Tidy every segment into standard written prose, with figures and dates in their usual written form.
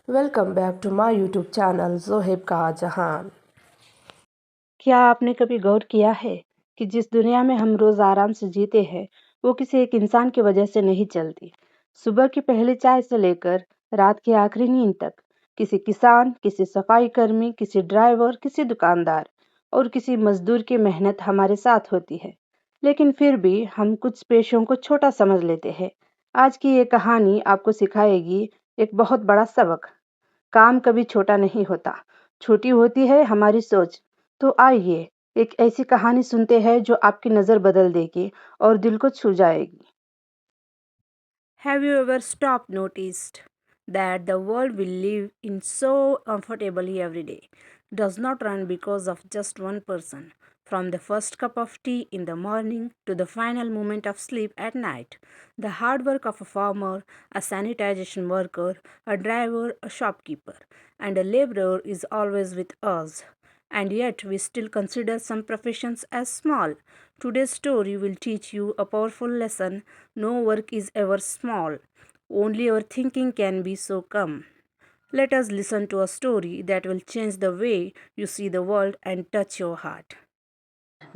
Welcome back to my YouTube channel Zoheb का जहान। क्या आपने कभी गौर किया है कि जिस दुनिया में हम रोज आराम से जीते हैं वो किसी एक इंसान की वजह से नहीं चलती। सुबह की पहली चाय से लेकर रात की आखिरी नींद तक किसी किसान, किसी सफाई कर्मी, किसी ड्राइवर, किसी दुकानदार और किसी मजदूर की मेहनत हमारे साथ होती है। लेकिन फिर भी हम कुछ पेशों को छोटा समझ लेते हैं। आज की ये कहानी आपको सिखाएगी एक बहुत बड़ा सबक। काम कभी छोटा नहीं होता, छोटी होती है हमारी सोच। तो आइए एक ऐसी कहानी सुनते हैं जो आपकी नज़र बदल देगी और दिल को छू जाएगी। Have you ever stopped noticed that the world we live in so comfortably every day does not run because of just one person? From the first cup of tea in the morning to the final moment of sleep at night, the hard work of a farmer, a sanitation worker, a driver, a shopkeeper, and a laborer is always with us. And yet, we still consider some professions as small. Today's story will teach you a powerful lesson. No work is ever small, only your thinking can be so come. Let us listen to a story that will change the way you see the world and touch your heart.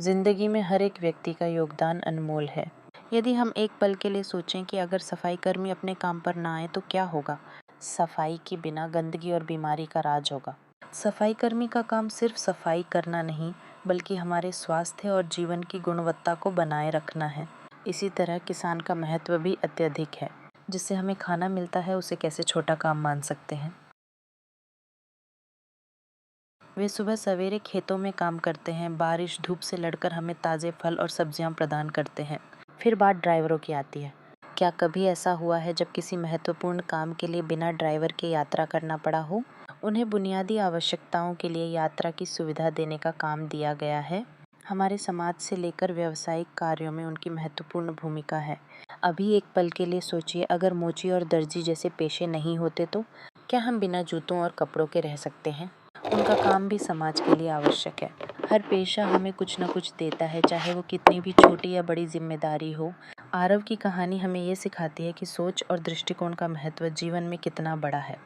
जिंदगी में हर एक व्यक्ति का योगदान अनमोल है। यदि हम एक पल के लिए सोचें कि अगर सफाई कर्मी अपने काम पर ना आए तो क्या होगा? सफाई के बिना गंदगी और बीमारी का राज होगा। सफाई कर्मी का काम सिर्फ सफाई करना नहीं, बल्कि हमारे स्वास्थ्य और जीवन की गुणवत्ता को बनाए रखना है। इसी तरह किसान का महत्व भी अत्यधिक है। जिससे हमें खाना मिलता है, उसे कैसे छोटा काम मान सकते हैं? वे सुबह सवेरे खेतों में काम करते हैं, बारिश धूप से लड़कर हमें ताज़े फल और सब्जियां प्रदान करते हैं। फिर बात ड्राइवरों की आती है। क्या कभी ऐसा हुआ है जब किसी महत्वपूर्ण काम के लिए बिना ड्राइवर के यात्रा करना पड़ा हो? उन्हें बुनियादी आवश्यकताओं के लिए यात्रा की सुविधा देने का काम दिया गया है। हमारे समाज से लेकर व्यावसायिक कार्यों में उनकी महत्वपूर्ण भूमिका है। अभी एक पल के लिए सोचिए, अगर मोची और दर्जी जैसे पेशे नहीं होते तो क्या हम बिना जूतों और कपड़ों के रह सकते हैं? उनका काम भी समाज के लिए आवश्यक है। हर पेशा हमें कुछ न कुछ देता है, चाहे वो कितनी भी छोटी या बड़ी जिम्मेदारी हो। आरव की कहानी हमें ये सिखाती है कि सोच और दृष्टिकोण का महत्व जीवन में कितना बड़ा है।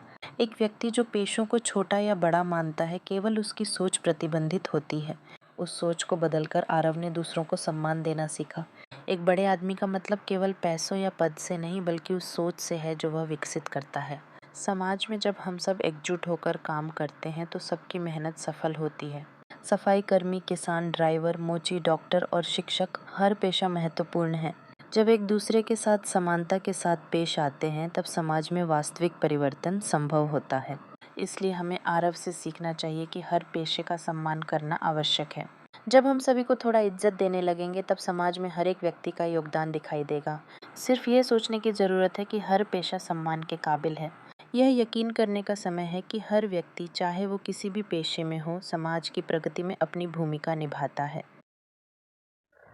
एक व्यक्ति जो पेशों को छोटा या बड़ा मानता है, केवल उसकी सोच प्रतिबंधित होती है। उस सोच को बदलकर आरव ने दूसरों को सम्मान देना सीखा। एक बड़े आदमी का मतलब केवल पैसों या पद से नहीं, बल्कि उस सोच से है जो वह विकसित करता है। समाज में जब हम सब एकजुट होकर काम करते हैं तो सबकी मेहनत सफल होती है। सफाई कर्मी, किसान, ड्राइवर, मोची, डॉक्टर और शिक्षक, हर पेशा महत्वपूर्ण है। जब एक दूसरे के साथ समानता के साथ पेश आते हैं, तब समाज में वास्तविक परिवर्तन संभव होता है। इसलिए हमें आरव से सीखना चाहिए कि हर पेशे का सम्मान करना आवश्यक है। जब हम सभी को थोड़ा इज्जत देने लगेंगे, तब समाज में हर एक व्यक्ति का योगदान दिखाई देगा। सिर्फ ये सोचने की ज़रूरत है कि हर पेशा सम्मान के काबिल है। यह यकीन करने का समय है कि हर व्यक्ति, चाहे वो किसी भी पेशे में हो, समाज की प्रगति में अपनी भूमिका निभाता है।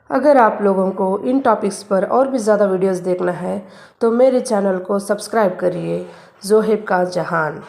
अगर आप लोगों को इन टॉपिक्स पर और भी ज़्यादा वीडियोस देखना है तो मेरे चैनल को सब्सक्राइब करिए ज़ोहेब का जहान।